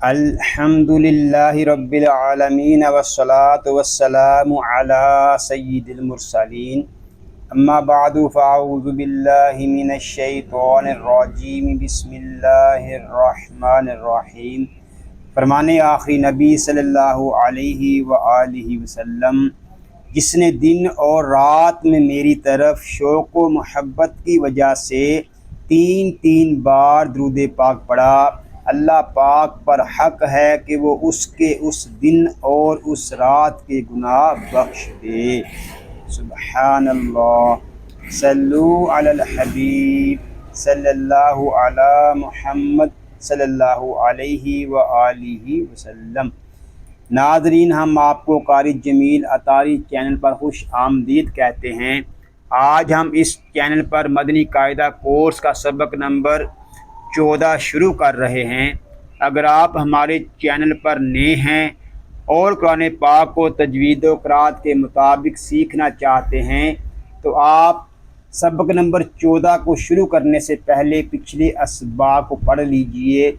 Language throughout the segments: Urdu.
الحمد للہ رب العالمین والصلاة والسلام علی سید المرسلین اما بعد فاعوذ باللہ من الشیطان الرجیم بسم اللہ الرحمن الرحیم۔ فرمان آخری نبی صلی اللہ علیہ وآلہ وسلم، جس نے دن اور رات میں میری طرف شوق و محبت کی وجہ سے تین بار درود پاک پڑھا، اللہ پاک پر حق ہے کہ وہ اس کے اس دن اور اس رات کے گناہ بخش دے۔ سبحان اللہ۔ صلو علی الحبیب صلی اللہ علی محمد صلی اللہ علیہ وآلہ وسلم۔ ناظرین، ہم آپ کو قاری جمیل اطاری چینل پر خوش آمدید کہتے ہیں۔ آج ہم اس چینل پر مدنی قاعدہ کورس کا سبق نمبر 14 شروع کر رہے ہیں۔ اگر آپ ہمارے چینل پر نئے ہیں اور قرآن پاک کو تجوید و قرات کے مطابق سیکھنا چاہتے ہیں تو آپ سبق نمبر 14 کو شروع کرنے سے پہلے پچھلے اسباق کو پڑھ لیجئے۔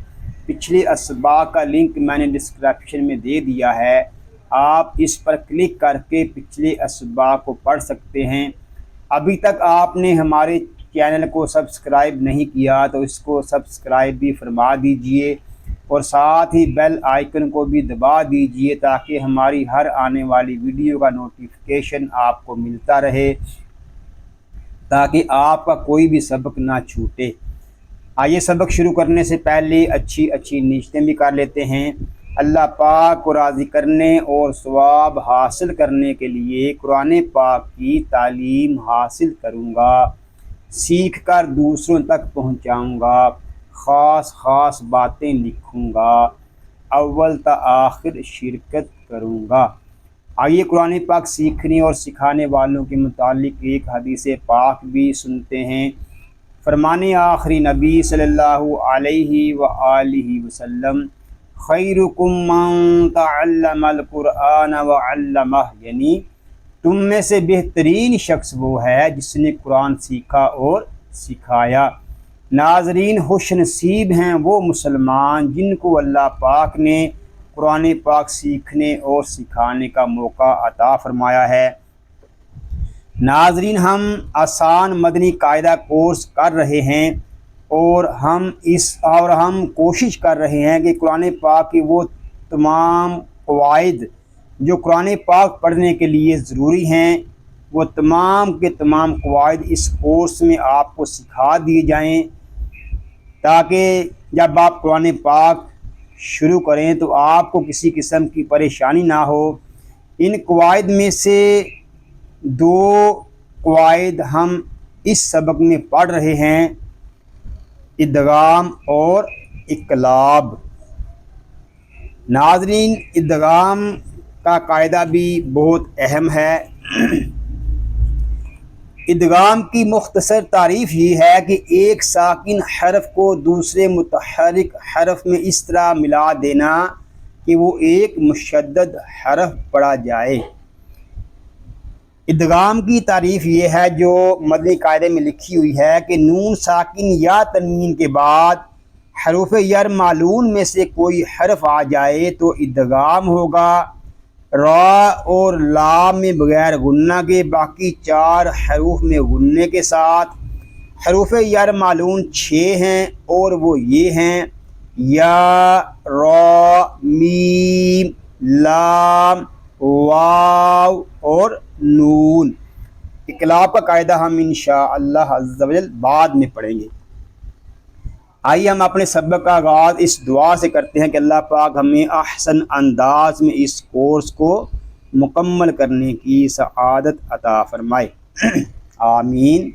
پچھلے اسباق کا لنک میں نے ڈسکرپشن میں دے دیا ہے، آپ اس پر کلک کر کے پچھلے اسباق کو پڑھ سکتے ہیں۔ ابھی تک آپ نے ہمارے چینل کو سبسکرائب نہیں کیا تو اس کو سبسکرائب بھی فرما دیجئے اور ساتھ ہی بیل آئیکن کو بھی دبا دیجئے تاکہ ہماری ہر آنے والی ویڈیو کا نوٹیفیکیشن آپ کو ملتا رہے، تاکہ آپ کا کوئی بھی سبق نہ چھوٹے۔ آئیے سبق شروع کرنے سے پہلے اچھی نیتیں بھی کر لیتے ہیں۔ اللہ پاک کو راضی کرنے اور ثواب حاصل کرنے کے لیے قرآن پاک کی تعلیم حاصل کروں گا، سیکھ کر دوسروں تک پہنچاؤں گا، خاص باتیں لکھوں گا، اول تا آخر شرکت کروں گا۔ آئیے قرآن پاک سیکھنے اور سکھانے والوں کے متعلق ایک حدیث پاک بھی سنتے ہیں۔ فرمان آخری نبی صلی اللہ علیہ وآلہ وسلم، خیرکم من تعلم القرآن وعلمہ، یعنی تم میں سے بہترین شخص وہ ہے جس نے قرآن سیکھا اور سکھایا۔ ناظرین، خوش نصیب ہیں وہ مسلمان جن کو اللہ پاک نے قرآن پاک سیکھنے اور سکھانے کا موقع عطا فرمایا ہے۔ ناظرین، ہم آسان مدنی قاعدہ کورس کر رہے ہیں اور ہم کوشش کر رہے ہیں کہ قرآن پاک کی وہ تمام قواعد جو قرآن پاک پڑھنے کے لیے ضروری ہیں، وہ تمام کے تمام قواعد اس کورس میں آپ کو سکھا دیے جائیں، تاکہ جب آپ قرآن پاک شروع کریں تو آپ کو کسی قسم کی پریشانی نہ ہو۔ ان قواعد میں سے 2 قواعد ہم اس سبق میں پڑھ رہے ہیں، ادغام اور اقلاب۔ ناظرین، ادغام کا قاعدہ بھی بہت اہم ہے۔ ادغام کی مختصر تعریف یہ ہے کہ ایک ساکن حرف کو دوسرے متحرک حرف میں اس طرح ملا دینا کہ وہ ایک مشدد حرف پڑھا جائے۔ ادغام کی تعریف یہ ہے جو مدنی قاعدے میں لکھی ہوئی ہے کہ نون ساکن یا تنوین کے بعد حروف یر معلوم میں سے کوئی حرف آ جائے تو ادغام ہوگا۔ را اور لام میں بغیر غنہ کے، باقی 4 حروف میں غنے کے ساتھ۔ حروف یر معلوم 6 ہیں اور وہ یہ ہیں: یا، را، میم، لام، واو اور نون۔ اقلاب کا قاعدہ ہم انشاءاللہ عز و جل بعد میں پڑھیں گے۔ آئیے ہم اپنے سبق کا آغاز اس دعا سے کرتے ہیں کہ اللہ پاک ہمیں احسن انداز میں اس کورس کو مکمل کرنے کی سعادت عطا فرمائے، آمین،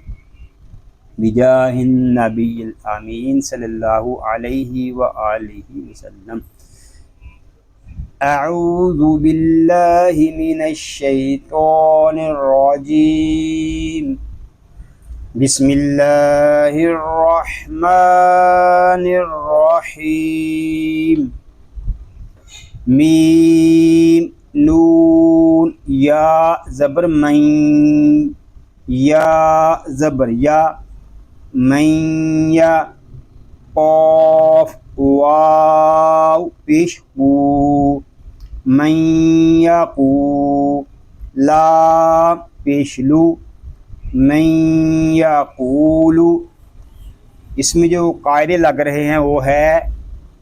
بجاہ النبی الامین صلی اللہ علیہ وآلہ وسلم۔ اعوذ باللہ من الشیطان الرجیم، بسم اللہ الرحمن الرحیم۔ میم، نون، یا زبر مین، یا زبر یا، مین یا، قاف، واو واو پیش قو، من یقو، لام پیش لو، من یقول۔ اس میں جو قاعدے لگ رہے ہیں وہ ہے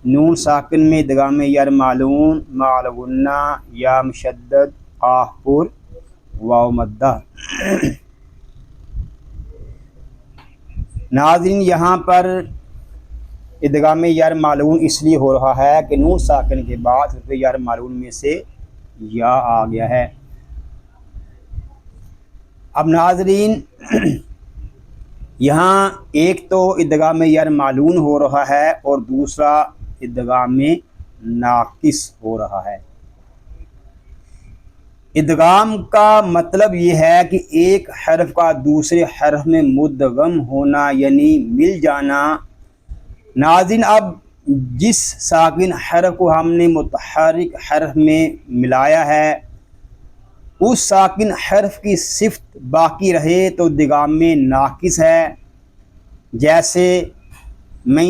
نون ساکن میں ادغام یار معلوم مع الغنہ، یا مشدد، قاف پر، واو مدہ۔ ناظرین یہاں پر ادغام یار معلوم اس لیے ہو رہا ہے کہ نون ساکن کے بعد حرف یار معلوم میں سے یا آ گیا ہے۔ اب ناظرین یہاں ایک تو ادغام یار معلوم ہو رہا ہے اور دوسرا ادغام ناقص ہو رہا ہے۔ ادغام کا مطلب یہ ہے کہ ایک حرف کا دوسرے حرف میں مدغم ہونا یعنی مل جانا۔ ناظرین اب جس ساکن حرف کو ہم نے متحرک حرف میں ملایا ہے اس ساکن حرف کی صفت باقی رہے تو ادغام ناقص ہے۔ جیسے من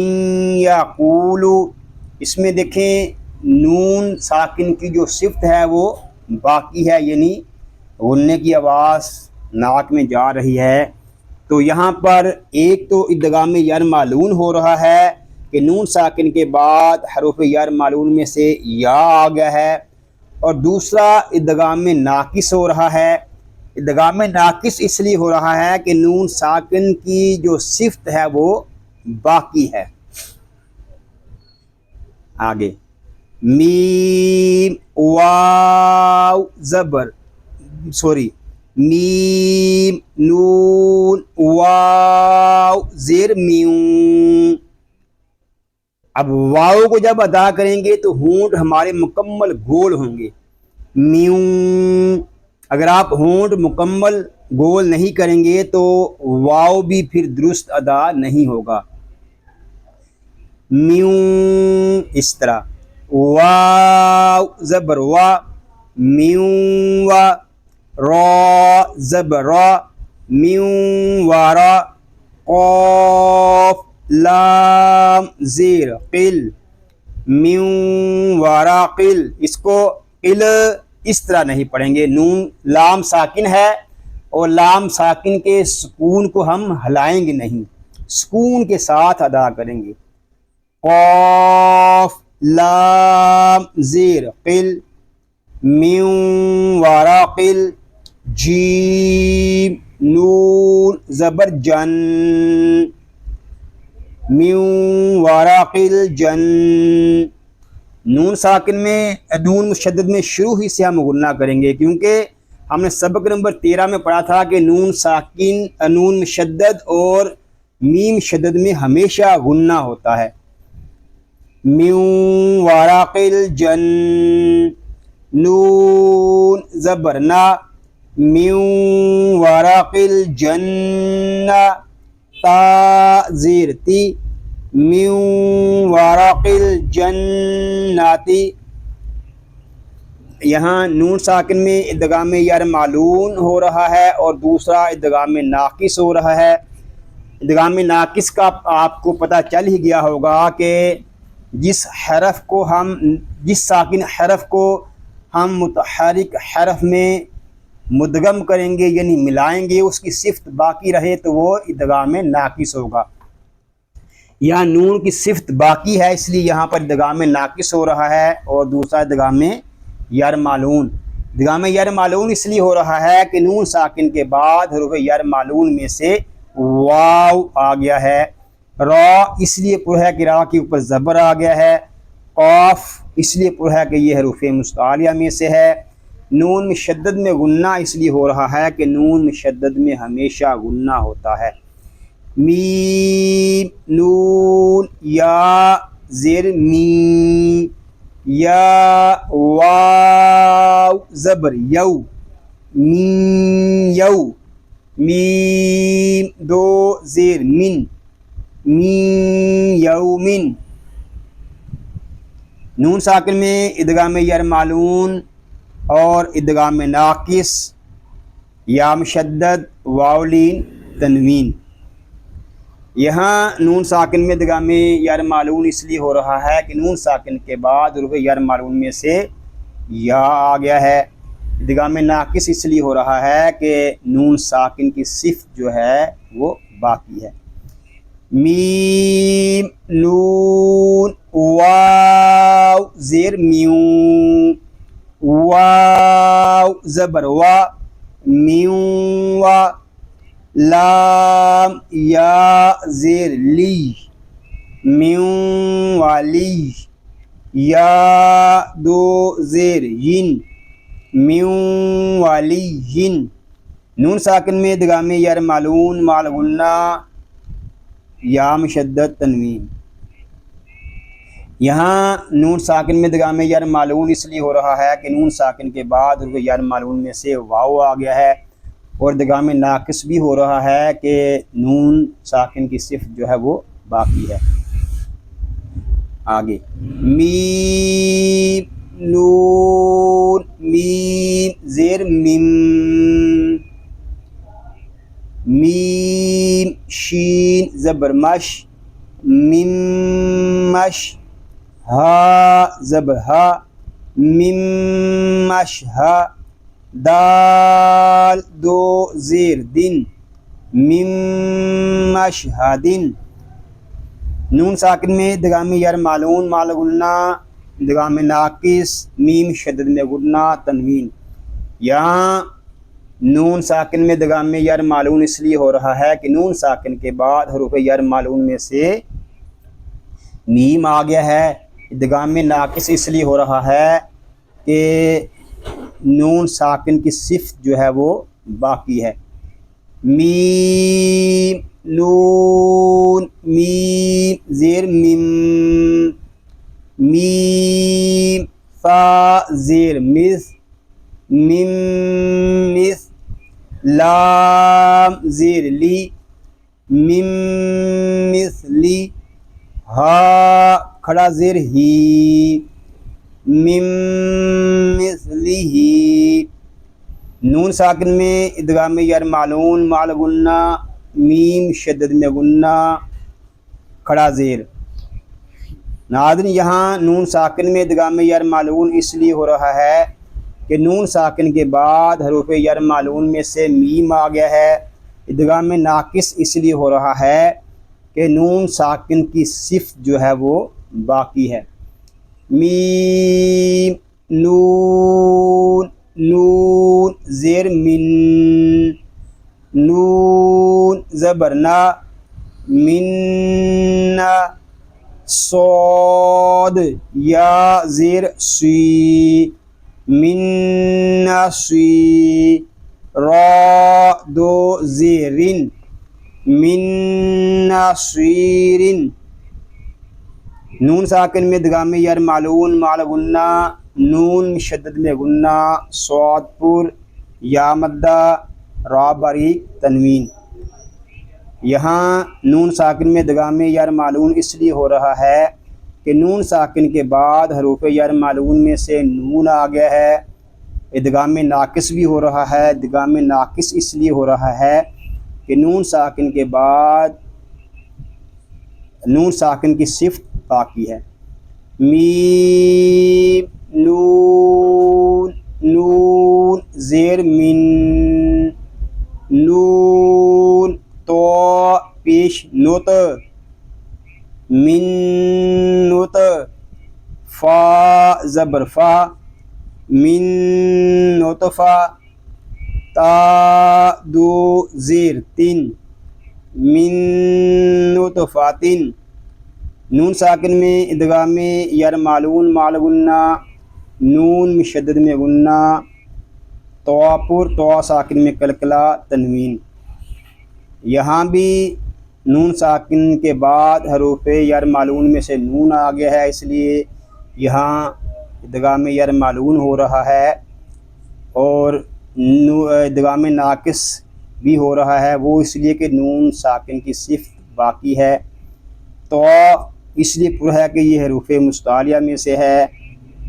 یقول، اس میں دیکھیں نون ساکن کی جو صفت ہے وہ باقی ہے، یعنی غننے کی آواز ناک میں جا رہی ہے۔ تو یہاں پر ایک تو ادغام یار معلوم ہو رہا ہے کہ نون ساکن کے بعد حروف یار معلوم میں سے یا آ گیا ہے، اور دوسرا ادغام ناقص ہو رہا ہے۔ ادغام ناقص اس لیے ہو رہا ہے کہ نون ساکن کی جو صفت ہے وہ باقی ہے۔ آگے میم واو زبر میم نون واو زیر میوں۔ اب واو کو جب ادا کریں گے تو ہونٹ ہمارے مکمل گول ہوں گے، میوں۔ اگر آپ ہونٹ مکمل گول نہیں کریں گے تو واو بھی پھر درست ادا نہیں ہوگا، میوں اس طرح۔ واو زبر وا، میوں وا، را زبر را، میوں وارا، قاف لام زیر قل، میوں وارا قل۔ اس کو قل اس طرح نہیں پڑھیں گے، نون لام ساکن ہے اور لام ساکن کے سکون کو ہم ہلائیں گے نہیں، سکون کے ساتھ ادا کریں گے۔ قاف لام زیر قل، میوں وارا قل، جیم نون زبر جن، میوں وارا قل جن۔ نون ساکن میں نون مشدد میں شروع ہی سے ہم غنہ کریں گے، کیونکہ ہم نے سبق نمبر 13 میں پڑھا تھا کہ نون ساکن نون مشدد اور میم شدد میں ہمیشہ غنہ ہوتا ہے۔ میوں وارا قل جن، نون زبر نا، میوں وارا قل جن، تا زیر تی، میوں وارا قل جناتی۔ یہاں نون ساکن میں ادغام یار معلوم ہو رہا ہے اور دوسرا ادغام ناقص ہو رہا ہے۔ ادغام ناقص کا آپ کو پتہ چل ہی گیا ہوگا کہ جس ساکن حرف کو ہم متحرک حرف میں مدغم کریں گے یعنی ملائیں گے، اس کی صفت باقی رہے تو وہ ادغام ناقص ہوگا۔ یہاں نون کی صفت باقی ہے اس لیے یہاں پر ادغام ناقص ہو رہا ہے، اور دوسرا ادغام یار معلوم۔ ادغام یار معلوم اس لیے ہو رہا ہے کہ نون ساکن کے بعد حروف یار معلوم میں سے واو آ گیا ہے، را اس لیے پر ہے کہ را کے اوپر زبر آ گیا ہے، قاف اس لیے پر ہے کہ یہ حروف مستعلیہ میں سے ہے، نون مشدد میں غنہ اس لیے ہو رہا ہے کہ نون مشدد میں ہمیشہ غنہ ہوتا ہے۔ میم نون یا زیر می، یا واو زبر یو، می یو، میم دو زیر من، می یومن۔ نون ساکن میں ادغام یار معلوم اور ادغام ناقص، یا مشدد، واو لین، تنوین۔ یہاں نون ساکن میں ادغام یار معلوم اس لیے ہو رہا ہے کہ نون ساکن کے بعد حروف یار معلوم میں سے یا آ گیا ہے۔ ادغام ناقص اس لیے ہو رہا ہے کہ نون ساکن کی صفت جو ہے وہ باقی ہے۔ میم نون واو زیر میوں، واو زبر وا، میوں وا، لام یا زیر لی، میوں والی، یا دو زیر ین، میوں والی ین۔ نون ساکن میں ادغام یار معلوم مال غنہ یا مشدد تنوین۔ یہاں نون ساکن میں ادغام یار معلوم اس لیے ہو رہا ہے کہ نون ساکن کے بعد حروف یار معلوم میں سے واو آ گیا ہے، اور ادغام ناقص بھی ہو رہا ہے کہ نون ساکن کی صفت جو ہے وہ باقی ہے۔ آگے میم نون میم زیر میم، میم شین زبر مش، میم مش، ہا زبر ہا، میم مش ہا، دال دو زیر دن، میم مش ہا دن۔ نون ساکن میں ادغام یار معلوم مال غنہ ادغام ناقص میم شدد میں غنہ تنوین۔ یہاں نون ساکن میں ادغام یار معلوم اس لیے ہو رہا ہے کہ نون ساکن کے بعد حروف یار معلوم میں سے میم آ گیا ہے۔ ادغام ناقص اس لیے ہو رہا ہے کہ نون ساکن کی صفت جو ہے وہ باقی ہے۔ میم نون میم زیر میم، میم فا زیر مس، میم مس، لام زیر لی، میم مس لی، ہا کھڑا زیر ہی، میم مس لی ہی۔ نون ساکن میں ادغام یار معلوم مال غنہ میم شدد میں غنہ کھڑا زیر۔ ناظرین یہاں نون ساکن میں ادغام یار معلوم اس لیے ہو رہا ہے کہ نون ساکن کے بعد حروف یار معلوم میں سے میم آ گیا ہے۔ ادغام ناقص اس لیے ہو رہا ہے کہ نون ساکن کی صفت جو ہے وہ باقی ہے۔ میم نون نون زیر من، نون زبر نا، منا، صاد یا زیر سی، منا سی، را دو زیرن، منا سیرن۔ نون ساکن میں ادغام یار معلوم مال غنہ نون مشدد میں غنہ صاد پر یا مدہ را باریک تنوین۔ یہاں نون ساکن میں ادغام یار معلوم اس لیے ہو رہا ہے کہ نون ساکن کے بعد حروف یار معلوم میں سے نون آ گیا ہے۔ ادغام ناقص بھی ہو رہا ہے۔ ادغام ناقص اس لیے ہو رہا ہے کہ نون ساکن کے بعد نون ساکن کی صفت باقی ہے۔ میم نون نون زیر من، نون تو پیش نوت، من نوت، فا زبر فا، من نطفہ، تا دو زیر تین، من نطفاتن۔ نون ساکن میں ادغام یار معلوم مال غنہ نون مشدد میں غنہ تو پر تو ساکن میں کلکلا تنوین۔ یہاں بھی نون ساکن کے بعد حروف یار معلوم میں سے نون آ گیا ہے، اس لیے یہاں ادغام یار معلوم ہو رہا ہے، اور ادغام ناقص بھی ہو رہا ہے، وہ اس لیے کہ نون ساکن کی صفت باقی ہے۔ تو اس لیے پر ہے کہ یہ حروف مستعلیہ میں سے ہے،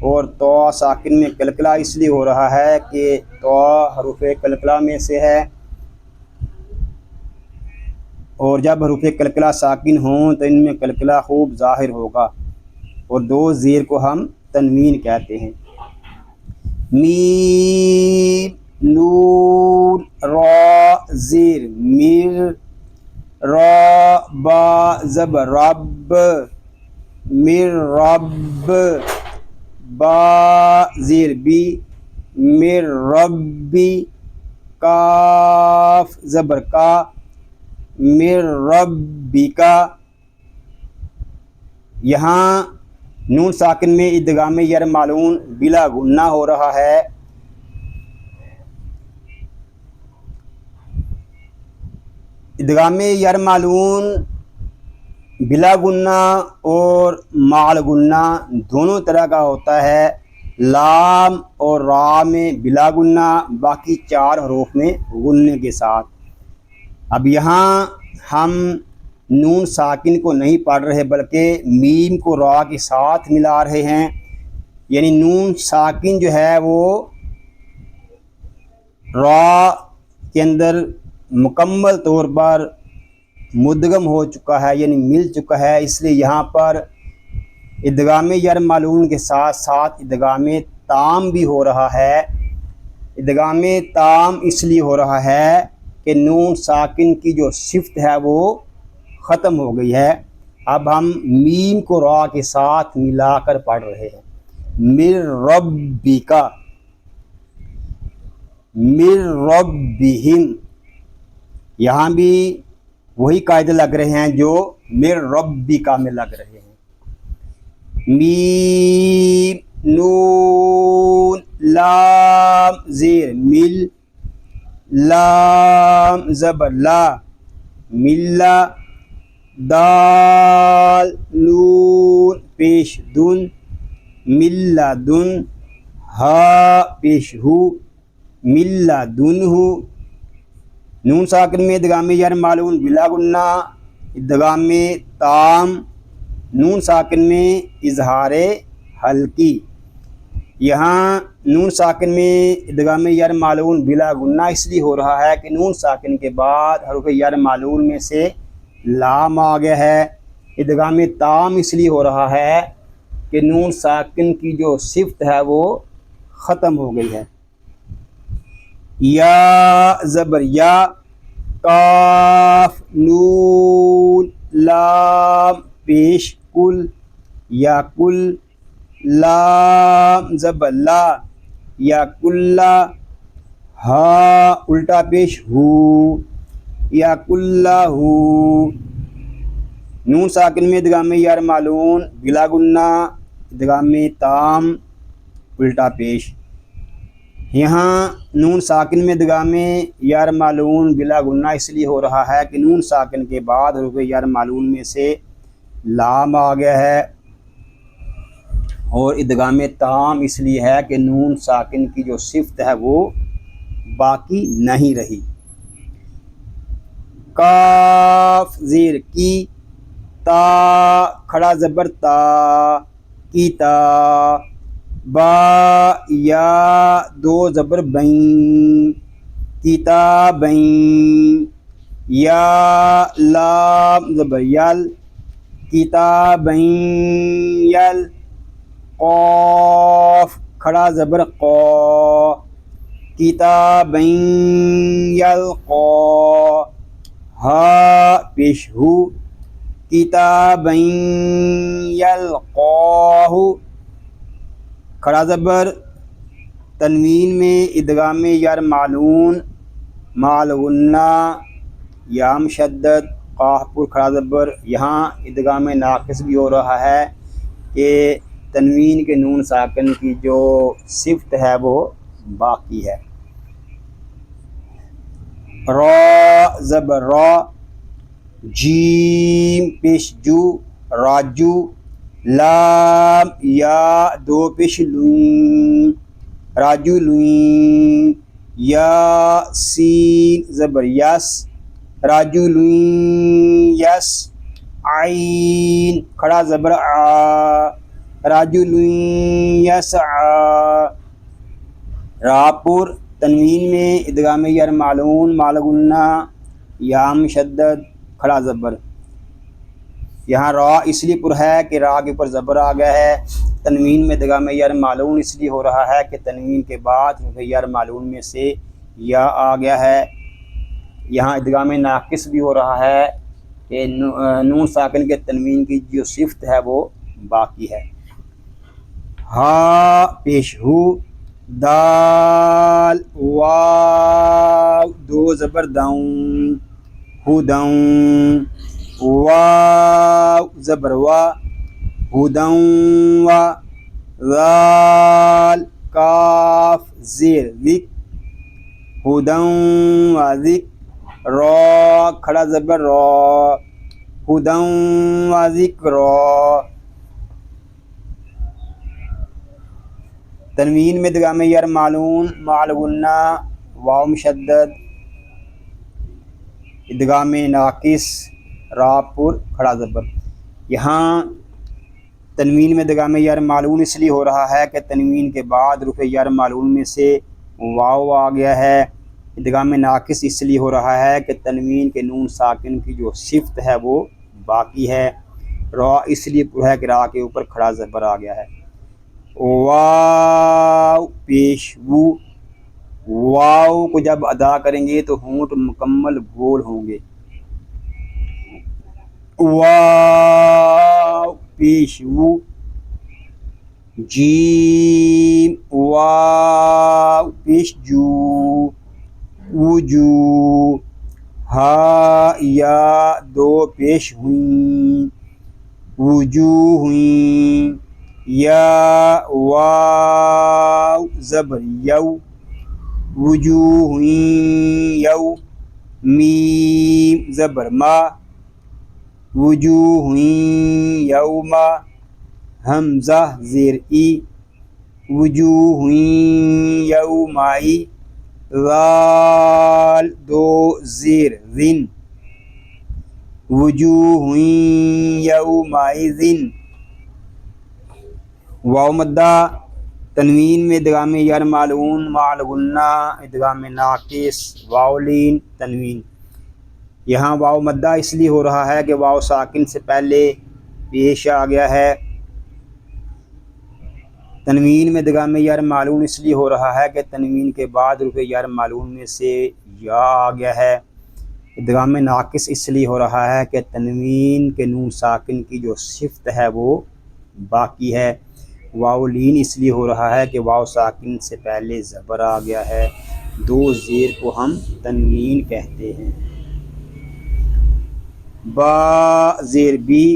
اور تو ساکن میں کلکلا اس لیے ہو رہا ہے کہ تو حروف کلکلا میں سے ہے۔ اور جب حروف کلکلہ ساکن ہوں تو ان میں کلکلہ خوب ظاہر ہوگا، اور دو زیر کو ہم تنوین کہتے ہیں۔ میم نون را زیر میر، را با زبر رب مر رب، با زیر بی مر ربی، کاف زبر کا مر ربی کا۔ یہاں نون ساکن میں ادغام یرمالون بلا غنہ ہو رہا ہے۔ ادغام یرمالون بلا غنہ اور مال غنہ دونوں طرح کا ہوتا ہے۔ لام اور را میں بلا غنہ، باقی چار حروف میں غنے کے ساتھ۔ اب یہاں ہم نون ساکن کو نہیں پڑھ رہے بلکہ میم کو را کے ساتھ ملا رہے ہیں، یعنی نون ساکن جو ہے وہ را کے اندر مکمل طور پر مدغم ہو چکا ہے، یعنی مل چکا ہے، اس لیے یہاں پر ادغام یرمالون کے ساتھ ساتھ ادغام تام بھی ہو رہا ہے۔ ادغام تام اس لیے ہو رہا ہے کہ نون ساکن کی جو صفت ہے وہ ختم ہو گئی ہے۔ اب ہم میم کو را کے ساتھ ملا کر پڑھ رہے ہیں۔ مر ربک، مر ربہم، یہاں بھی وہی قاعدے لگ رہے ہیں جو مر ربک میں لگ رہے ہیں۔ میم نون لام زیر مل، لام زبر لا ملا، دال نون پیش دن ملا دن، ہا پیش ہو ملا دن ہو۔ نون ساکن میں ادغام یرمالون بلا غنہ، ادغام تام نون ساکن میں اظہار حلقی۔ یہاں نون ساکن میں ادغام یرمالون بلا غنہ اس لیے ہو رہا ہے کہ نون ساکن کے بعد حروف یرمالون میں سے لام آ گیا ہے۔ ادغام تام اس لیے ہو رہا ہے کہ نون ساکن کی جو صفت ہے وہ ختم ہو گئی ہے۔ یا زبر یا، کاف نون لام پیش کل یا کل، لام زبر لا یا کلا، ہا الٹا پیش ہو یا کلا ہو۔ نون ساکن میں ادغام یرمالون بلا غنہ، ادغام تام الٹا پیش۔ یہاں نون ساکن میں ادغام یرمالون بلا غنہ اس لیے ہو رہا ہے کہ نون ساکن کے بعد حروف یرمالون میں سے لام آ گیا ہے، اور ادغام تام اس لیے ہے کہ نون ساکن کی جو صفت ہے وہ باقی نہیں رہی۔ کاف زیر کی، تا کھڑا زبر تا کیتا، با یا دو زبر بین کتابین، یا لام زبر یل کتابین یل، قاف کھڑا زبر قا کتابین یلقا، ہا پیش ہو کتابین یلقاہ۔ کھڑا زبر تنوین میں ادغام یرمالون مال غنہ یا مشدد، قاف پر کھڑا زبر، یہاں ادغام ناقص بھی ہو رہا ہے کہ تنوین کے نون ساکن کی جو صفت ہے وہ باقی ہے۔ را زبر را، جیم پیش جو راجو، لام یا دو پیش لوین راجو لوین، یا سین زبر یس راجو لوین یس، عین کھڑا زبر آ راجو لوین یس آ۔ راپور تنوین میں ادغام یرمالون مال غنہ یا مشدد، کھڑا زبر. یہاں را اس لیے پر ہے کہ را کے اوپر زبر آ گیا ہے. تنوین میں ادغام یار معلوم اس لیے ہو رہا ہے کہ تنوین کے بعد یار معلوم میں سے یا آ گیا ہے. یہاں ادغام ناقص بھی ہو رہا ہے کہ نون ساکن کے تنوین کی جو صفت ہے وہ باقی ہے. ہا پیش ہو، دال واو دو زبر داؤں، ہداؤں، واو زبر وا، ہداؤں وا، ذال کاف زیر ذک، ہداؤں وا ذک، را کھڑا زبر را، ہداؤں وا ذکرا. تنوین میں ادغام یار معلوم مع غنہ واو مشدد، ادغام ناقص را پر کھڑا زبر. یہاں تنوین میں ادغام یار معلوم اس لیے ہو رہا ہے کہ تنوین کے بعد رفع یار معلوم میں سے واو آ گیا ہے. ادغام ناقص اس لیے ہو رہا ہے کہ تنوین کے نون ساکن کی جو صفت ہے وہ باقی ہے. را اس لیے پر ہے کہ را کے اوپر کھڑا زبر آ گیا ہے. واو پیش وو، واو کو جب ادا کریں گے تو ہونٹ مکمل گول ہوں گے. واو پیش وو، جیم واو پیش جو، وجو، ہا یا دو پیش ہوئیں، وجوہ ہوئیں، یا واو زبر یو، وجوہ ہوئیں یو، میم زبر ما، وجوہ ہوئیں یوما، حمزہ زیر ای، وجوہ ہوئیں یومائی، ذال دو زیر ذن، وجوہ ہوئیں یومئذ. واو مدہ تنوین میں ادغام یار معلوم مع غنہ، ادغام ناقص واو لین تنوین. یہاں واو مدہ اس لیے ہو رہا ہے کہ واو ساکن سے پہلے پیش آ گیا ہے. تنوین میں ادغام یار معلوم اس لیے ہو رہا ہے کہ تنوین کے بعد رفع یار معلوم میں سے یا آ گیا ہے. ادغام ناقص اس لیے ہو رہا ہے کہ تنوین کے نون ساکن کی جو صفت ہے وہ باقی ہے. واو لین اس لیے ہو رہا ہے کہ واو ساکن سے پہلے زبر آ گیا ہے. دو زیر کو ہم تنوین کہتے ہیں. با زیر بی،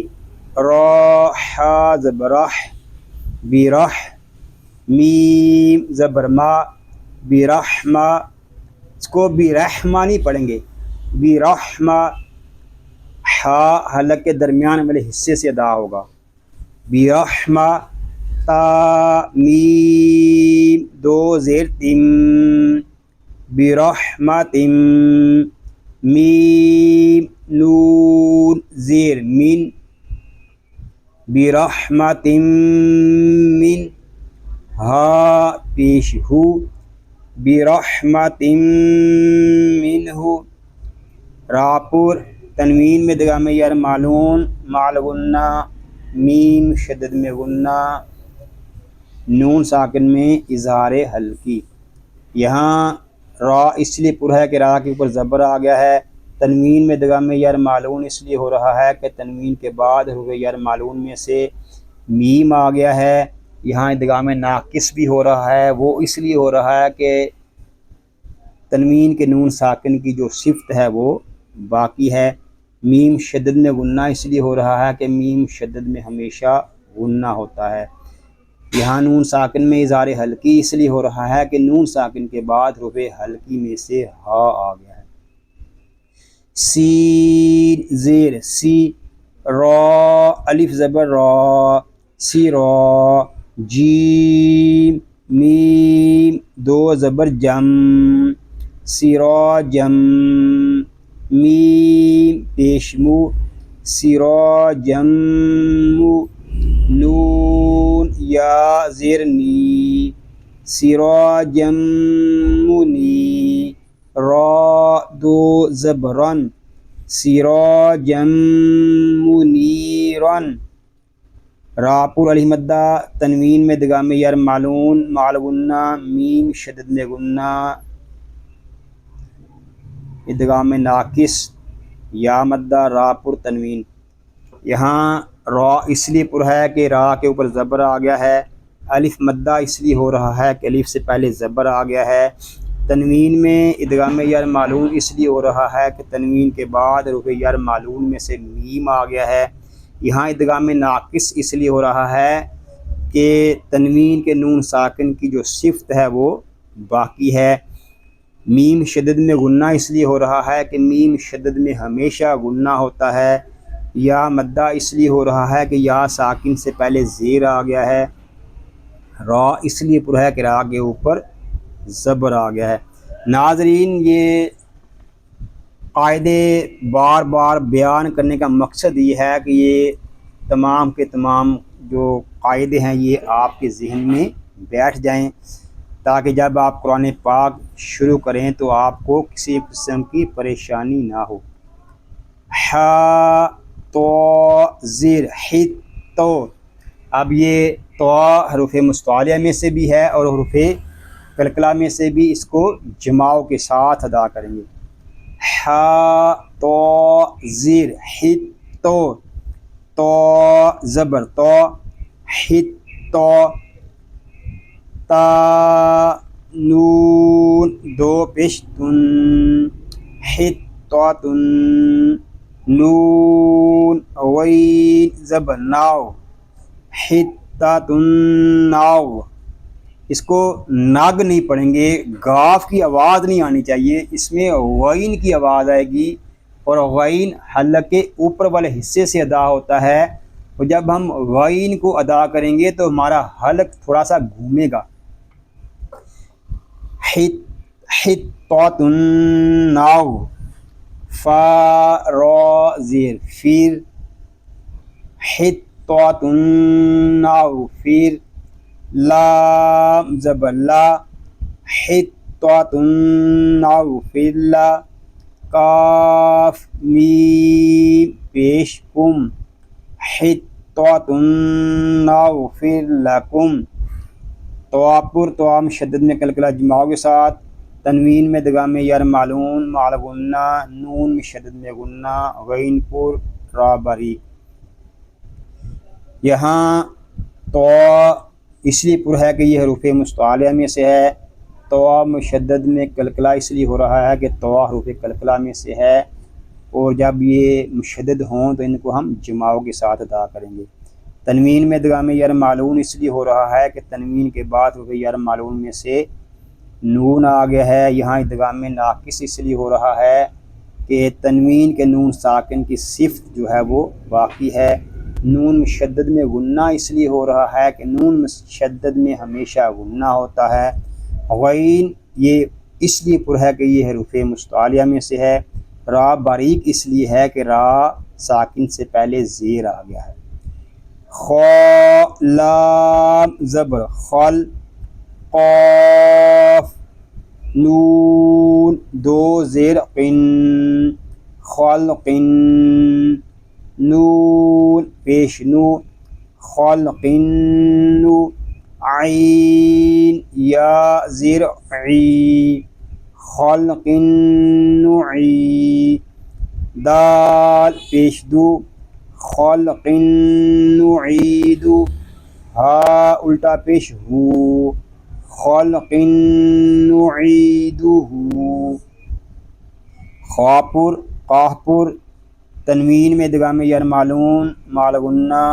را حا زبر رح، برح، میم زبر ما، برحمہ. اس کو برحمہ نہیں پڑھیں گے، برحمہ. ہا حلق کے درمیان والے حصے سے ادا ہوگا، برحمہ. تا میم دو زیر تم، برحمتم. میم نون زیر من، برحمتم من. ہا پیش ہو، برحمتم منہ. راپور تنوین میں ادغام یار معلوم مع غنہ، میم شدد میں غنہ، نون ساکن میں اظہار حلقی. یہاں را اس لیے پر ہے کہ را کے اوپر زبر آ گیا ہے. تنوین میں ادغام یار معلوم اس لیے ہو رہا ہے کہ تنوین کے بعد حروف یار معلوم میں سے میم آ گیا ہے. یہاں ادغام ناقص بھی ہو رہا ہے، وہ اس لیے ہو رہا ہے کہ تنوین کے نون ساکن کی جو صفت ہے وہ باقی ہے. میم شدد میں غنہ اس لیے ہو رہا ہے کہ میم شدد میں ہمیشہ غنہ ہوتا ہے. یہاں نون ساکن میں اظہار حلقی اس لیے ہو رہا ہے کہ نون ساکن کے بعد حروف حلقی میں سے ہا آ گیا ہے. سین زیر سی، را الف زبر را، سی را. جیم میم دو زبر جم، سراجم. میم پیشمو، سراجم. نون یا زیر نی، سراجم منی. را دو زبرن، سراجم منیرن، را پر علیہ مدہ تنوین میں ادغام یار معلون مع الغنہ میم شدد میں غنہ ادغام ناقص یا مدہ را پر تنوین۔ یہاں را اس لیے پر ہے کہ را کے اوپر زبر آ گیا ہے، الف مدہ اس لیے ہو رہا ہے کہ الف سے پہلے زبر آ گیا ہے۔ تنوین میں ادغام یار معلون اس لیے ہو رہا ہے کہ تنوین کے بعد حروف یار معلون میں سے میم آ گیا ہے۔ یہاں ادغام ناقص اس لیے ہو رہا ہے کہ تنوین کے نون ساکن کی جو صفت ہے وہ باقی ہے۔ میم شدد میں غنہ اس لیے ہو رہا ہے کہ میم شدد میں ہمیشہ غنہ ہوتا ہے۔ یا مدہ اس لیے ہو رہا ہے کہ یا ساکن سے پہلے زیر آ گیا ہے۔ را اس لیے پر ہے کہ را کے اوپر زبر آ گیا ہے۔ ناظرین، یہ قاعدے بار بار بیان کرنے کا مقصد یہ ہے کہ یہ تمام کے تمام جو قاعدے ہیں یہ آپ کے ذہن میں بیٹھ جائیں، تاکہ جب آپ قرآن پاک شروع کریں تو آپ کو کسی قسم کی پریشانی نہ ہو۔ ح تو زیر حت تو، اب یہ تو حروف مستعلیہ میں سے بھی ہے اور حروف قلقلہ میں سے بھی، اس کو جماؤ کے ساتھ ادا کریں گے۔ ح تو زیر حت تو، تو زبر تو، حت تو، تا نون دو پیش تن، حت تو تن، نون غین زبر ناو، حتۃ ناو۔ اس کو نگ نہیں پڑھیں گے، گاف کی آواز نہیں آنی چاہیے، اس میں غین کی آواز آئے گی، اور غین حلق کے اوپر والے حصے سے ادا ہوتا ہے، اور جب ہم غین کو ادا کریں گے تو ہمارا حلق تھوڑا سا گھومے گا۔ حتۃ ناو، فا را زیر فیر، حتۃ ناو فیر، لام زبر لا، حتۃ ناو فیر لا، کاف میم پیش کم، حتۃ ناو فیر لکم۔ تو پر تو مشدد میں قلقلہ جماؤ کے ساتھ، تنوین میں ادغام یار معلون مع الغنہ، نون مشدد میں غنہ، غین پر را باریک۔ یہاں تو اس لیے پر ہے کہ یہ حروف مستعلیہ میں سے ہے، تو مشدد میں قلقلہ اس لیے ہو رہا ہے کہ تو حروف قلقلہ میں سے ہے، اور جب یہ مشدد ہوں تو ان کو ہم جماؤ کے ساتھ ادا کریں گے۔ تنوین میں ادغام یار معلون اس لیے ہو رہا ہے کہ تنوین کے بعد حروف یار معلون میں سے نون آ گیا ہے۔ یہاں ادغام ناقص اس لیے ہو رہا ہے کہ تنوین کے نون ساکن کی صفت جو ہے وہ باقی ہے۔ نون مشدد میں غنہ اس لیے ہو رہا ہے کہ نون مشدد میں ہمیشہ غنہ ہوتا ہے۔ غین یہ اس لیے پر ہے کہ یہ حروف مستعلیہ میں سے ہے۔ را باریک اس لیے ہے کہ را ساکن سے پہلے زیر آ گیا ہے۔ خا لام زبر خل، قاف نون دو زیر قن، خلقن، نون پیش نو، خلقن، عین یا زیر عی، خلقن عی، دال پیش دو، خلقن نعید، ہا الٹا پیش ہو، خلقن نعیدہ۔ خا پر قاف پر تنوین میں ادغام یار معلون مع الغنہ،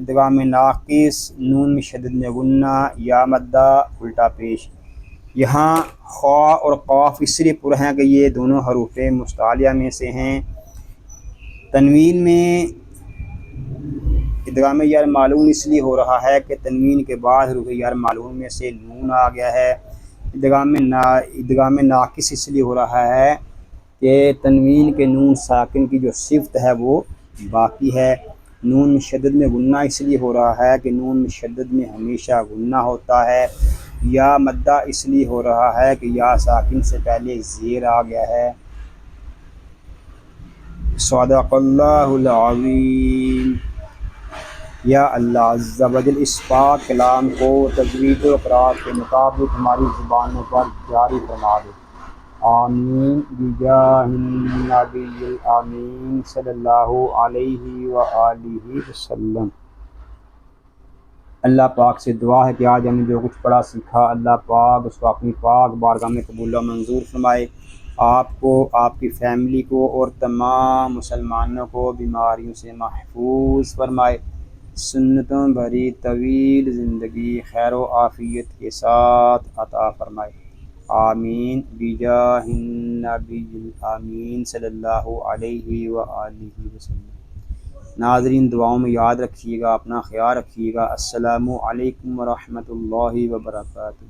ادغام ناقص نون مشدد میں غنہ، یا مدہ الٹا پیش۔ یہاں خا اور قاف اس لیے پر ہیں کہ یہ دونوں حروف مستعلیہ میں سے ہیں۔ تنوین میں ادغام یار معلون اس لیے ہو رہا ہے کہ تنوین کے بعد حروف یار معلون میں سے نون آ گیا ہے۔ ادغام ناقص اس لیے ہو رہا ہے کہ تنوین کے نون ساکن کی جو صفت ہے وہ باقی ہے۔ نون مشدد میں غنہ اس لیے ہو رہا ہے کہ نون مشدد میں ہمیشہ غنہ ہوتا ہے۔ یا مدہ اس لیے ہو رہا ہے کہ یا ساکن سے پہلے زیر آ گیا ہے۔ صدق اللہ العظیم۔ یا اللہ عز و جل اس پاک کلام کو تجوید و قرأت کے مطابق ہماری زبانوں پر جاری فرما دے، آمین بجاہ النبی الامین صلی اللہ علیہ وآلہ وسلم۔ اللہ پاک سے دعا ہے کہ آج ہم نے جو کچھ پڑھا سیکھا، اللہ پاک اس کو اپنی پاک بارگاہ میں قبول و منظور فرمائے، آپ کو، آپ کی فیملی کو اور تمام مسلمانوں کو بیماریوں سے محفوظ فرمائے، سنتوں بھری طویل زندگی خیر و عافیت کے ساتھ عطا فرمائے، آمین بجاہ النبی الامین صلی اللہ علیہ وآلہ وسلم۔ ناظرین دعاؤں میں یاد رکھیے گا، اپنا خیال رکھیے گا۔ السلام علیکم ورحمۃ اللہ وبرکاتہ۔